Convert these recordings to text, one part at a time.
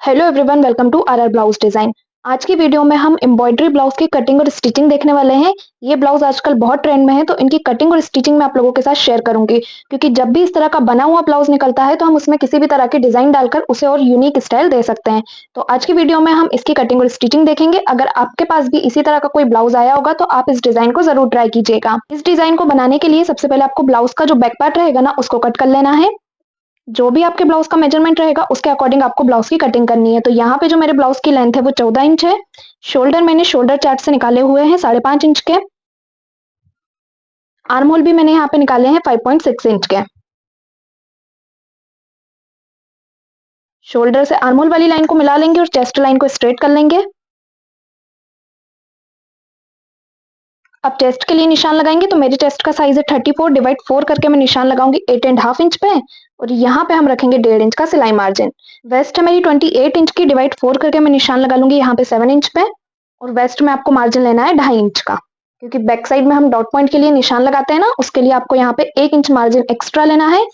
Hello everyone, welcome to RR blouse design. आज की video में हम एम्ब्रॉयडरी ब्लाउज की कटिंग और स्टिचिंग देखने वाले हैं। ये ब्लाउज आजकल बहुत ट्रेंड में है, तो इनकी कटिंग और स्टिचिंग मैं आप लोगों के साथ शेयर करूंगी, क्योंकि जब भी इस तरह का बना हुआ ब्लाउज निकलता है तो हम उसमें किसी भी तरह की डिजाइन डालकर उसे और यूनिक स्टाइल दे सकते हैं। तो आज की वीडियो में हम इसकी कटिंग और स्टिचिंग देखेंगे। अगर आपके पास भी इसी तरह का कोई ब्लाउज आया होगा तो आप इस डिजाइन को जरूर ट्राई कीजिएगा। इस डिजाइन को बनाने के लिए सबसे पहले आपको ब्लाउज का जो बैक पार्ट रहेगा ना, उसको कट कर लेना है। जो भी आपके ब्लाउज का मेजरमेंट रहेगा उसके अकॉर्डिंग आपको ब्लाउज की कटिंग करनी है। तो यहाँ पे जो मेरे ब्लाउज की लेंथ है वो 14 इंच है। शोल्डर मैंने शोल्डर चार्ट से निकाले हुए हैं 5.5 इंच के। आर्म होल भी मैंने यहाँ पे निकाले हैं 5.6 इंच के। शोल्डर से आर्म होल वाली लाइन को मिला लेंगे और चेस्ट लाइन को स्ट्रेट कर लेंगे। अब चेस्ट के लिए निशान लगाएंगे, तो मेरे चेस्ट का साइज है 34, डिवाइड 4 करके मैं निशान लगाऊंगी 8.5 इंच पे, और यहाँ पे हम रखेंगे 1.5 इंच का सिलाई मार्जिन। वेस्ट है मेरी 28 इंच की, डिवाइड 4 करके मैं निशान लगा लूंगी यहाँ पे 7 इंच पे, और वेस्ट में आपको मार्जिन लेना है 2.5 इंच का, क्योंकि बैक साइड में हम डॉट पॉइंट के लिए निशान लगाते हैं ना, उसके लिए आपको यहाँ पे 1 इंच मार्जिन एक्स्ट्रा लेना है।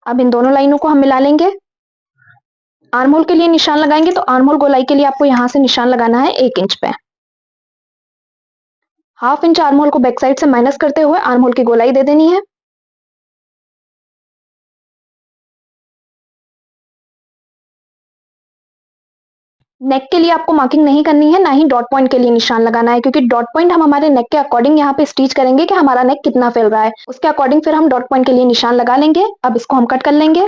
अब इन दोनों लाइनों को हम मिला लेंगे। आर्म होल के लिए निशान लगाएंगे, तो आर्म होल गोलाई के लिए आपको यहाँ से निशान लगाना है 1 इंच पे। 1/2 इंच आर्म होल को बैक साइड से माइनस करते हुए आर्म होल की गोलाई दे देनी है। नेक के लिए आपको मार्किंग नहीं करनी है, ना ही डॉट पॉइंट के लिए निशान लगाना है, क्योंकि डॉट पॉइंट हम हमारे नेक के अकॉर्डिंग यहाँ पे स्टिच करेंगे कि हमारा नेक कितना फैल रहा है, उसके अकॉर्डिंग फिर हम डॉट पॉइंट के लिए निशान लगा लेंगे। अब इसको हम कट कर लेंगे।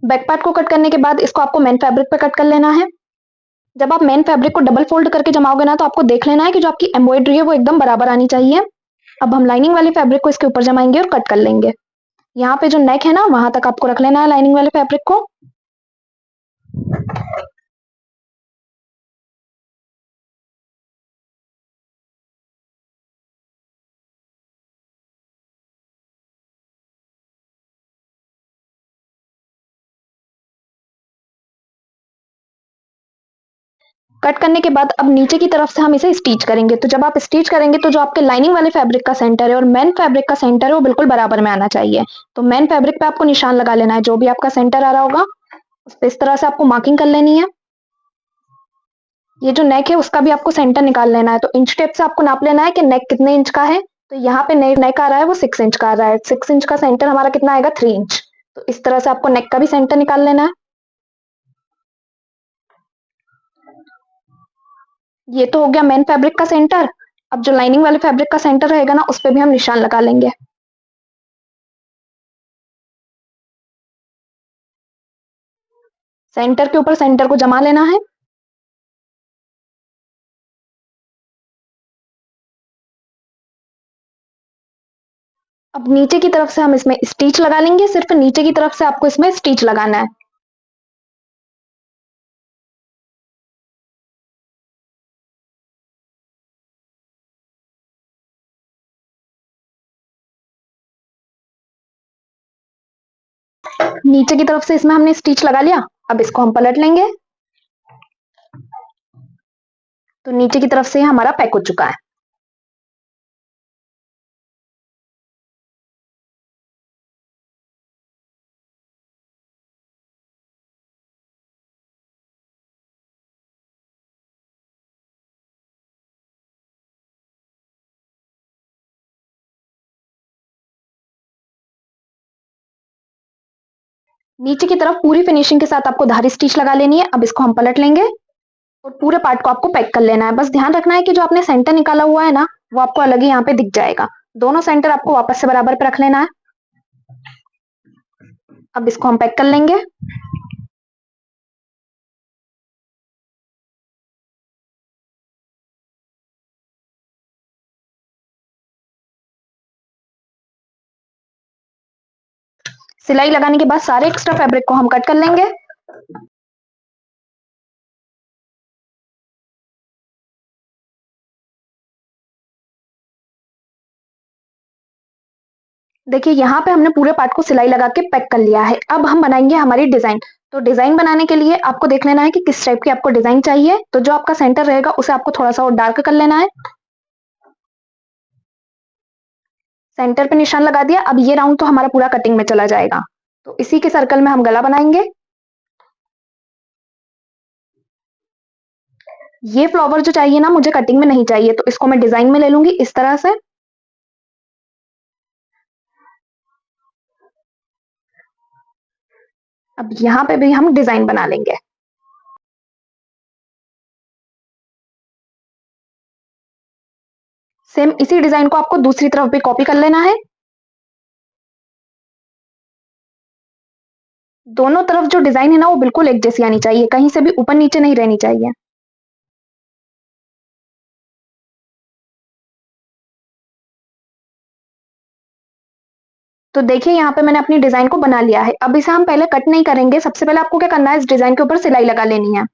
बैक पार्ट को कट करने के बाद इसको आपको मेन फैब्रिक पे कट कर लेना है। जब आप मेन फैब्रिक को डबल फोल्ड करके जमाओगे ना, तो आपको देख लेना है कि जो आपकी एम्ब्रॉयडरी है वो एकदम बराबर आनी चाहिए। अब हम लाइनिंग वाली फैब्रिक को इसके ऊपर जमाएंगे और कट कर लेंगे। यहाँ पे जो नेक है ना, वहां तक आपको रख लेना है लाइनिंग वाले फैब्रिक को। कट करने के बाद अब नीचे की तरफ से हम इसे स्टिच करेंगे। तो जब आप स्टिच करेंगे तो जो आपके लाइनिंग वाले फैब्रिक का सेंटर है और मेन फैब्रिक का सेंटर है वो बिल्कुल बराबर में आना चाहिए। तो मेन फैब्रिक पे आपको निशान लगा लेना है, जो भी आपका सेंटर आ रहा होगा उस पे इस तरह से आपको मार्किंग कर लेनी है। ये जो नेक है उसका भी आपको सेंटर निकाल लेना है, तो इंच टेप से आपको नाप लेना है कि नेक कितने इंच का है। तो यहाँ पे नेक आ रहा है वो 6 इंच का आ रहा है। 6 इंच का सेंटर हमारा कितना आएगा, 3 इंच। तो इस तरह से आपको नेक का भी सेंटर निकाल लेना है। ये तो हो गया मेन फैब्रिक का सेंटर। अब जो लाइनिंग वाले फैब्रिक का सेंटर रहेगा ना, उस पे भी हम निशान लगा लेंगे। सेंटर के ऊपर सेंटर को जमा लेना है। अब नीचे की तरफ से हम इसमें स्टिच लगा लेंगे। सिर्फ नीचे की तरफ से आपको इसमें स्टिच लगाना है। नीचे की तरफ से इसमें हमने स्टिच लगा लिया। अब इसको हम पलट लेंगे, तो नीचे की तरफ से हमारा पैक हो चुका है। नीचे की तरफ पूरी फिनिशिंग के साथ आपको धारी स्टिच लगा लेनी है। अब इसको हम पलट लेंगे और पूरे पार्ट को आपको पैक कर लेना है। बस ध्यान रखना है कि जो आपने सेंटर निकाला हुआ है ना, वो आपको अलग ही यहाँ पे दिख जाएगा। दोनों सेंटर आपको वापस से बराबर पे रख लेना है। अब इसको हम पैक कर लेंगे। सिलाई लगाने के बाद सारे एक्स्ट्रा फैब्रिक को हम कट कर लेंगे। देखिए यहाँ पे हमने पूरे पार्ट को सिलाई लगा के पैक कर लिया है। अब हम बनाएंगे हमारी डिजाइन। तो डिजाइन बनाने के लिए आपको देख लेना है कि किस टाइप की आपको डिजाइन चाहिए। तो जो आपका सेंटर रहेगा उसे आपको थोड़ा सा और डार्क कर लेना है। सेंटर पे निशान लगा दिया। अब ये राउंड तो हमारा पूरा कटिंग में चला जाएगा। तो इसी के सर्कल में हम गला बनाएंगे। ये फ्लावर जो चाहिए ना मुझे कटिंग में नहीं चाहिए, तो इसको मैं डिजाइन में ले लूंगी इस तरह से। अब यहाँ पे भी हम डिजाइन बना लेंगे। सेम इसी डिजाइन को आपको दूसरी तरफ भी कॉपी कर लेना है। दोनों तरफ जो डिजाइन है ना वो बिल्कुल एक जैसी आनी चाहिए, कहीं से भी ऊपर नीचे नहीं रहनी चाहिए। तो देखिए यहाँ पे मैंने अपनी डिजाइन को बना लिया है। अब इसे हम पहले कट नहीं करेंगे, सबसे पहले आपको क्या करना है, इस डिजाइन के ऊपर सिलाई लगा लेनी है।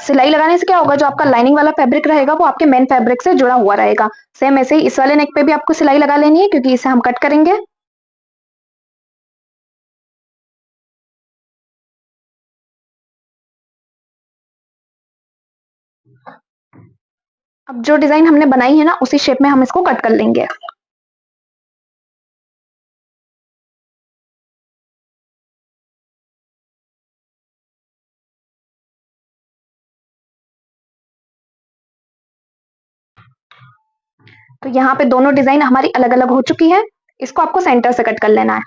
सिलाई लगाने से क्या होगा, जो आपका लाइनिंग वाला फैब्रिक रहेगा वो आपके मेन फैब्रिक से जुड़ा हुआ रहेगा। सेम ऐसे ही इस वाले नेक पे भी आपको सिलाई लगा लेनी है, क्योंकि इसे हम कट करेंगे। अब जो डिजाइन हमने बनाई है ना उसी शेप में हम इसको कट कर लेंगे। तो यहाँ पे दोनों डिजाइन हमारी अलग अलग हो चुकी है। इसको आपको सेंटर से कट कर लेना है।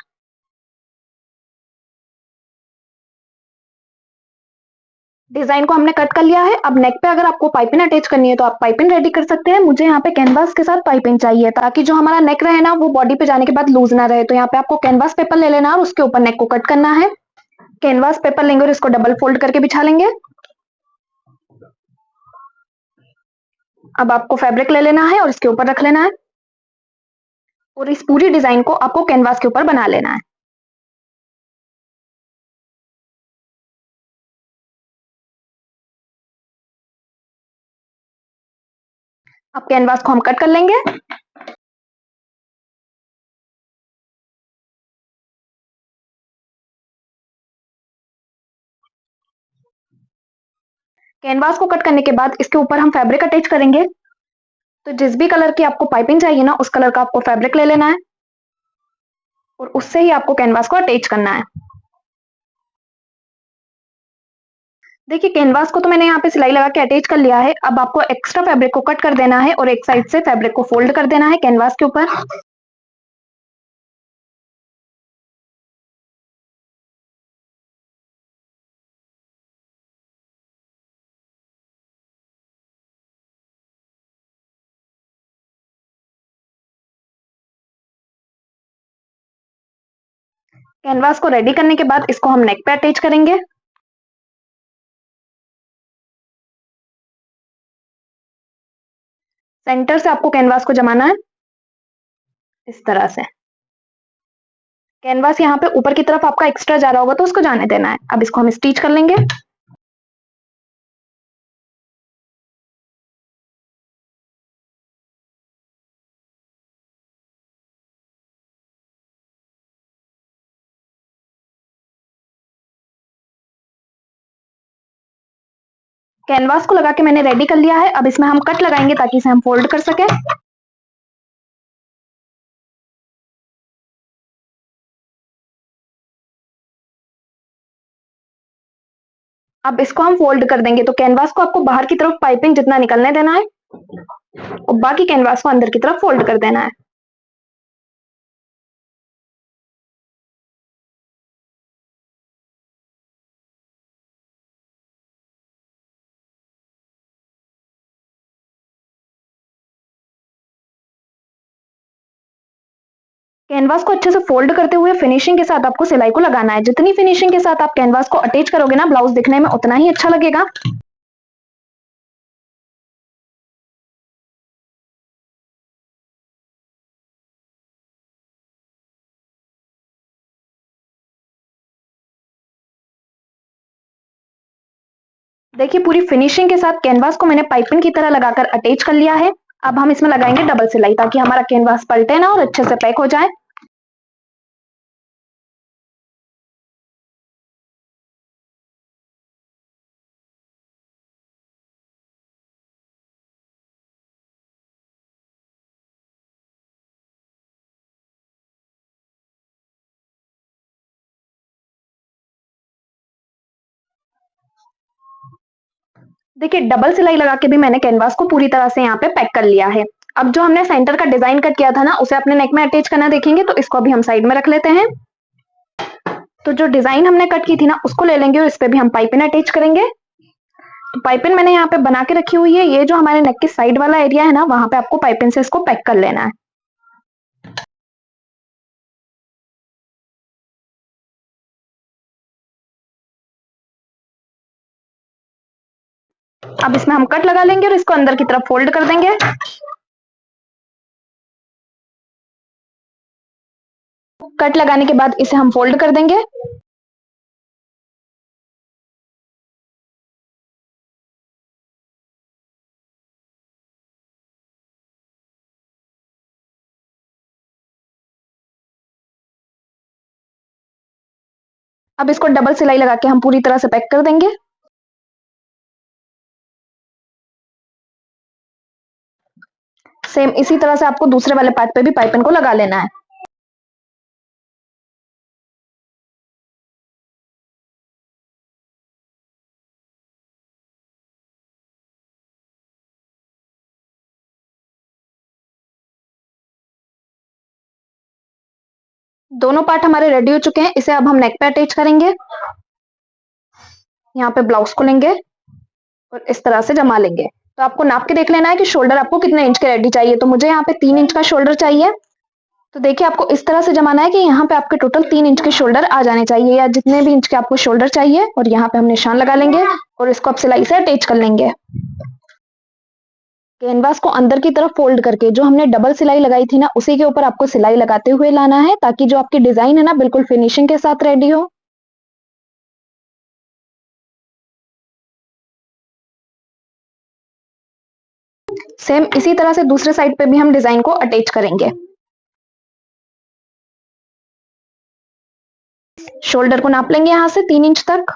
डिजाइन को हमने कट कर लिया है। अब नेक पे अगर आपको पाइपिंग अटैच करनी है तो आप पाइपिंग रेडी कर सकते हैं। मुझे यहाँ पे कैनवास के साथ पाइपिंग चाहिए, ताकि जो हमारा नेक रहे ना वो बॉडी पे जाने के बाद लूज ना रहे। तो यहाँ पे आपको कैनवास पेपर ले लेना है और उसके ऊपर नेक को कट करना है। कैनवास पेपर लेंगे और इसको डबल फोल्ड करके बिछा लेंगे। अब आपको फैब्रिक ले लेना है और इसके ऊपर रख लेना है, और इस पूरी डिजाइन को आपको कैनवास के ऊपर बना लेना है। अब कैनवास को हम कट कर लेंगे। कैनवास को कट करने के बाद इसके ऊपर हम फैब्रिक अटैच करेंगे। तो जिस भी कलर की आपको पाइपिंग चाहिए ना उस कलर का आपको फैब्रिक ले लेना है, और उससे ही आपको कैनवास को अटैच करना है। देखिए कैनवास को तो मैंने यहाँ पे सिलाई लगा के अटैच कर लिया है। अब आपको एक्स्ट्रा फैब्रिक को कट कर देना है और एक साइड से फैब्रिक को फोल्ड कर देना है कैनवास के ऊपर। कैनवास को रेडी करने के बाद इसको हम नेक पे अटैच करेंगे। सेंटर से आपको कैनवास को जमाना है इस तरह से। कैनवास यहाँ पे ऊपर की तरफ आपका एक्स्ट्रा जा रहा होगा तो उसको जाने देना है। अब इसको हम स्टिच कर लेंगे। कैनवास को लगा के मैंने रेडी कर लिया है। अब इसमें हम कट लगाएंगे ताकि इसे हम फोल्ड कर सके। अब इसको हम फोल्ड कर देंगे। तो कैनवास को आपको बाहर की तरफ पाइपिंग जितना निकलने देना है, और बाकी कैनवास को अंदर की तरफ फोल्ड कर देना है। कैनवास को अच्छे से फोल्ड करते हुए फिनिशिंग के साथ आपको सिलाई को लगाना है। जितनी फिनिशिंग के साथ आप कैनवास को अटैच करोगे ना ब्लाउज दिखने में उतना ही अच्छा लगेगा। देखिए पूरी फिनिशिंग के साथ कैनवास को मैंने पाइपिंग की तरह लगाकर अटैच कर लिया है। अब हम इसमें लगाएंगे डबल सिलाई, ताकि हमारा कैनवास पलटे ना और अच्छे से पैक हो जाए। देखिए डबल सिलाई लगा के भी मैंने कैनवास को पूरी तरह से यहाँ पे पैक कर लिया है। अब जो हमने सेंटर का डिजाइन कट किया था ना, उसे अपने नेक में अटैच करना देखेंगे, तो इसको अभी हम साइड में रख लेते हैं। तो जो डिजाइन हमने कट की थी ना, उसको ले लेंगे और इस पे भी हम पाइपिंग अटैच करेंगे। तो पाइपिंग मैंने यहाँ पे बना के रखी हुई है। ये जो हमारे नेक की साइड वाला एरिया है ना, वहां पे आपको पाइपिंग से इसको पैक कर लेना है। अब इसमें हम कट लगा लेंगे और इसको अंदर की तरफ फोल्ड कर देंगे। कट लगाने के बाद इसे हम फोल्ड कर देंगे। अब इसको डबल सिलाई लगा के हम पूरी तरह से पैक कर देंगे। सेम इसी तरह से आपको दूसरे वाले पार्ट पे भी पाइपिंग को लगा लेना है। दोनों पार्ट हमारे रेडी हो चुके हैं। इसे अब हम नेक पे अटैच करेंगे। यहाँ पे ब्लाउज को लेंगे और इस तरह से जमा लेंगे। तो आपको नाप के देख लेना है कि शोल्डर आपको कितने इंच के रेडी चाहिए। तो मुझे यहाँ पे 3 इंच का शोल्डर चाहिए। तो देखिए आपको इस तरह से जमाना है कि यहाँ पे आपके टोटल 3 इंच के शोल्डर आ जाने चाहिए, या जितने भी इंच के आपको शोल्डर चाहिए। और यहाँ पे हम निशान लगा लेंगे और इसको अब सिलाई से अटैच कर लेंगे। कैनवास को अंदर की तरफ फोल्ड करके जो हमने डबल सिलाई लगाई थी ना, उसी के ऊपर आपको सिलाई लगाते हुए लाना है, ताकि जो आपकी डिजाइन है ना, बिल्कुल फिनिशिंग के साथ रेडी हो। सेम इसी तरह से दूसरे साइड पे भी हम डिजाइन को अटैच करेंगे। शोल्डर को नाप लेंगे यहाँ से 3 इंच तक।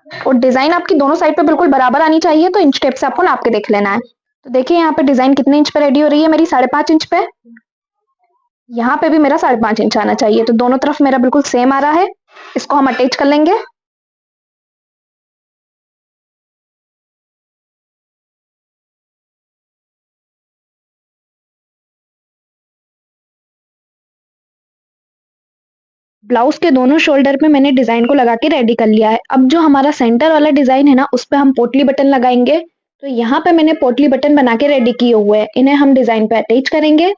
और डिजाइन आपकी दोनों साइड पे बिल्कुल बराबर आनी चाहिए, तो इंच टेप से आपको नाप के देख लेना है। तो देखिए यहाँ पे डिजाइन कितने इंच पे रेडी हो रही है मेरी, 5.5 इंच पे। यहाँ पे भी मेरा 5.5 इंच आना चाहिए। तो दोनों तरफ मेरा बिल्कुल सेम आ रहा है। इसको हम अटैच कर लेंगे। ब्लाउज के दोनों शोल्डर पे मैंने डिजाइन को लगा के रेडी कर लिया है। अब जो हमारा सेंटर वाला डिजाइन है ना, उस पे हम पोटली बटन लगाएंगे। तो यहाँ पे मैंने पोटली बटन बना के रेडी किए हुए हैं। इन्हें हम डिजाइन पे अटैच करेंगे।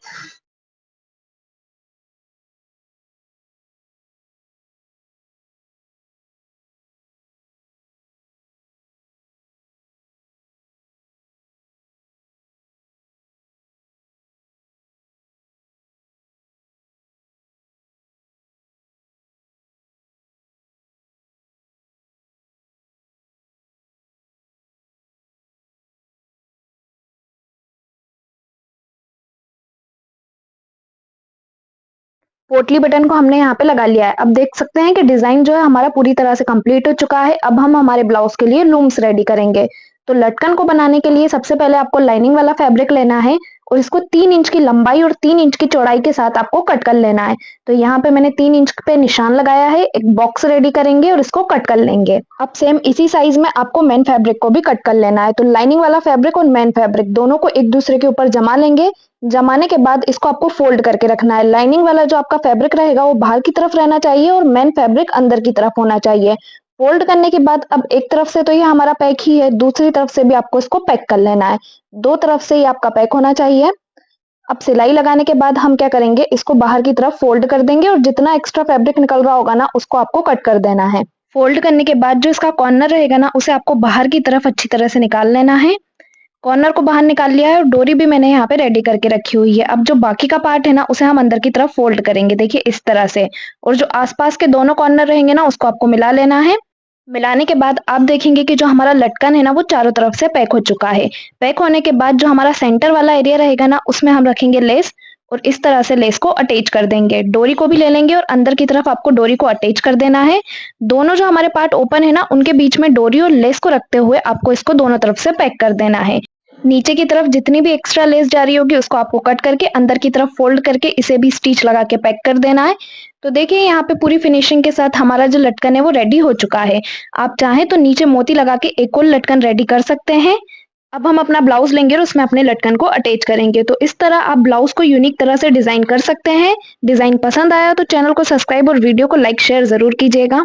पोटली बटन को हमने यहाँ पे लगा लिया है। अब देख सकते हैं कि डिजाइन जो है हमारा पूरी तरह से कंप्लीट हो चुका है। अब हम हमारे ब्लाउज के लिए लूम्स रेडी करेंगे। तो लटकन को बनाने के लिए सबसे पहले आपको लाइनिंग वाला फैब्रिक लेना है और इसको 3 इंच की लंबाई और 3 इंच की चौड़ाई के साथ आपको कट कर लेना है। तो यहाँ पे मैंने 3 इंच पे निशान लगाया है। एक बॉक्स रेडी करेंगे और इसको कट कर लेंगे। अब सेम इसी साइज में आपको मेन फैब्रिक को भी कट कर लेना है। तो लाइनिंग वाला फैब्रिक और मेन फैब्रिक दोनों को एक दूसरे के ऊपर जमा लेंगे। जमाने के बाद इसको आपको फोल्ड करके रखना है। लाइनिंग वाला जो आपका फैब्रिक रहेगा वो बाहर की तरफ रहना चाहिए और मेन फैब्रिक अंदर की तरफ होना चाहिए। फोल्ड करने के बाद अब एक तरफ से तो ये हमारा पैक ही है, दूसरी तरफ से भी आपको इसको पैक कर लेना है। दो तरफ से ये आपका पैक होना चाहिए। अब सिलाई लगाने के बाद हम क्या करेंगे, इसको बाहर की तरफ फोल्ड कर देंगे और जितना एक्स्ट्रा फैब्रिक निकल रहा होगा ना, उसको आपको कट कर देना है। फोल्ड करने के बाद जो इसका कॉर्नर रहेगा ना, उसे आपको बाहर की तरफ अच्छी तरह से निकाल लेना है। कॉर्नर को बाहर निकाल लिया है और डोरी भी मैंने यहाँ पे रेडी करके रखी हुई है। अब जो बाकी का पार्ट है ना, उसे हम अंदर की तरफ फोल्ड करेंगे, देखिए इस तरह से। और जो आसपास के दोनों कॉर्नर रहेंगे ना, उसको आपको मिला लेना है। मिलाने के बाद आप देखेंगे कि जो हमारा लटकन है ना, वो चारों तरफ से पैक हो चुका है। पैक होने के बाद जो हमारा सेंटर वाला एरिया रहेगा ना, उसमें हम रखेंगे लेस और इस तरह से लेस को अटैच कर देंगे। डोरी को भी ले लेंगे और अंदर की तरफ आपको डोरी को अटैच कर देना है। दोनों जो हमारे पार्ट ओपन है ना, उनके बीच में डोरी और लेस को रखते हुए आपको इसको दोनों तरफ से पैक कर देना है। नीचे की तरफ जितनी भी एक्स्ट्रा लेस जा रही होगी उसको आपको कट करके अंदर की तरफ फोल्ड करके इसे भी स्टिच लगा के पैक कर देना है। तो देखिए यहाँ पे पूरी फिनिशिंग के साथ हमारा जो लटकन है वो रेडी हो चुका है। आप चाहें तो नीचे मोती लगा के एक और लटकन रेडी कर सकते हैं। अब हम अपना ब्लाउज लेंगे और उसमें अपने लटकन को अटैच करेंगे। तो इस तरह आप ब्लाउज को यूनिक तरह से डिजाइन कर सकते हैं। डिजाइन पसंद आया तो चैनल को सब्सक्राइब और वीडियो को लाइक शेयर जरूर कीजिएगा।